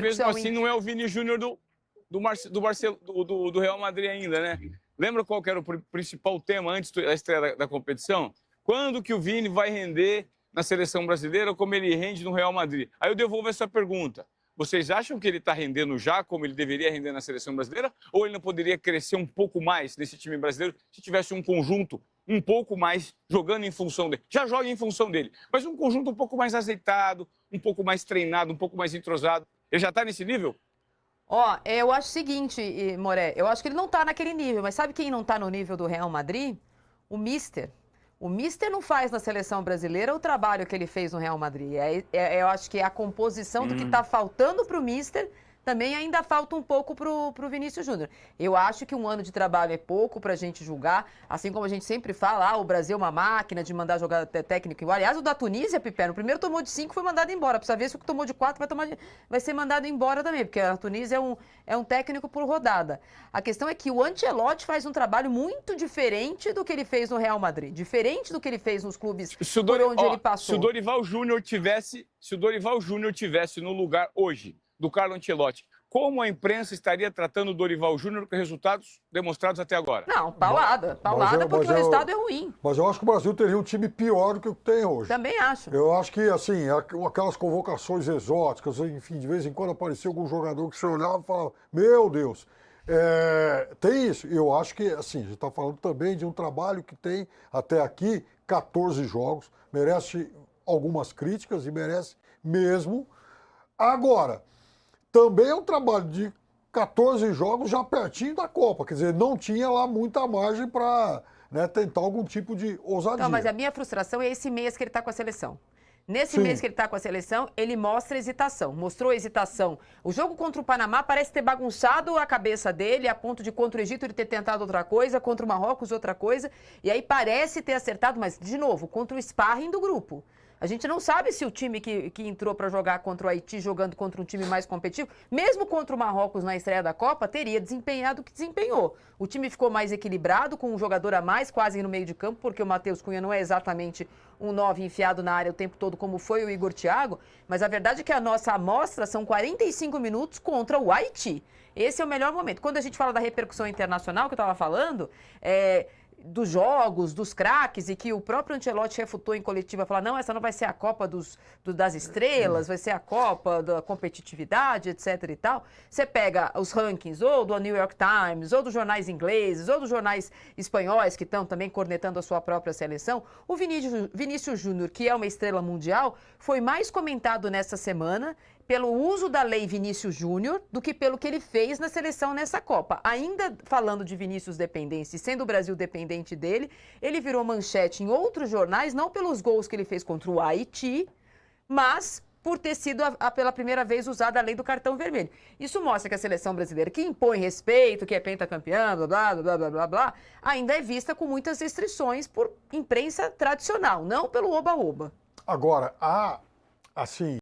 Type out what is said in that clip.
mesmo assim não é o Vini Júnior do Real Madrid ainda, né? Lembra qual que era o principal tema antes da estreia da competição? Quando que o Vini vai render na seleção brasileira como ele rende no Real Madrid? Aí eu devolvo essa pergunta. Vocês acham que ele está rendendo já como ele deveria render na seleção brasileira? Ou ele não poderia crescer um pouco mais nesse time brasileiro se tivesse um conjunto um pouco mais jogando em função dele? Já joga em função dele, mas um conjunto um pouco mais azeitado, um pouco mais treinado, um pouco mais entrosado. Ele já está nesse nível? Ó, eu acho o seguinte, Moré, eu acho que ele não tá naquele nível, mas sabe quem não tá no nível do Real Madrid? O Mister. O Mister não faz na seleção brasileira o trabalho que ele fez no Real Madrid. Eu acho que a composição do que tá faltando pro Mister também ainda falta um pouco pro Vinícius Júnior. Eu acho que um ano de trabalho é pouco pra gente julgar, assim como a gente sempre fala, o Brasil é uma máquina de mandar jogar técnico. Aliás, o da Tunísia, Piperno, o primeiro tomou de 5 foi mandado embora. Precisa ver se o que tomou de 4 vai ser mandado embora também, porque a Tunísia é um técnico por rodada. A questão é que o Ancelotti faz um trabalho muito diferente do que ele fez no Real Madrid, diferente do que ele fez nos clubes por onde ele passou. Se o Dorival Júnior tivesse no lugar hoje do Carlo Ancelotti, como a imprensa estaria tratando o Dorival Júnior com resultados demonstrados até agora? Não, paulada porque o resultado é ruim. Mas eu acho que o Brasil teria um time pior do que o que tem hoje. Também acho. Eu acho que, assim, aquelas convocações exóticas, enfim, de vez em quando aparecia algum jogador que você olhava e falava, meu Deus, tem isso. Eu acho que, assim, a gente está falando também de um trabalho que tem, até aqui, 14 jogos, merece algumas críticas e merece mesmo. Agora, também é um trabalho de 14 jogos já pertinho da Copa. Quer dizer, não tinha lá muita margem para tentar algum tipo de ousadia. Não, mas a minha frustração é esse mês que ele está com a seleção. Nesse mês que ele está com a seleção, ele mostra hesitação. Mostrou hesitação. O jogo contra o Panamá parece ter bagunçado a cabeça dele, a ponto de contra o Egito ele ter tentado outra coisa, contra o Marrocos outra coisa. E aí parece ter acertado, mas, de novo, contra o sparring do grupo. A gente não sabe se o time que entrou para jogar contra o Haiti, jogando contra um time mais competitivo, mesmo contra o Marrocos na estreia da Copa, teria desempenhado o que desempenhou. O time ficou mais equilibrado, com um jogador a mais, quase no meio de campo, porque o Matheus Cunha não é exatamente um 9 enfiado na área o tempo todo, como foi o Igor Thiago, mas a verdade é que a nossa amostra são 45 minutos contra o Haiti. Esse é o melhor momento. Quando a gente fala da repercussão internacional, que eu estava falando, dos jogos, dos craques, e que o próprio Ancelotti refutou em coletiva, falar, não, essa não vai ser a Copa das estrelas, vai ser a Copa da competitividade, etc e tal. Você pega os rankings ou do New York Times, ou dos jornais ingleses, ou dos jornais espanhóis, que estão também cornetando a sua própria seleção. O Vinícius Júnior, que é uma estrela mundial, foi mais comentado nessa semana pelo uso da lei Vinícius Júnior do que pelo que ele fez na seleção nessa Copa. Ainda falando de Vinícius dependência e sendo o Brasil dependente dele, ele virou manchete em outros jornais, não pelos gols que ele fez contra o Haiti, mas por ter sido pela primeira vez usada a lei do cartão vermelho. Isso mostra que a seleção brasileira, que impõe respeito, que é pentacampeã, blá, blá, blá, blá, blá, blá, ainda é vista com muitas restrições por imprensa tradicional, não pelo oba-oba. Agora, assim,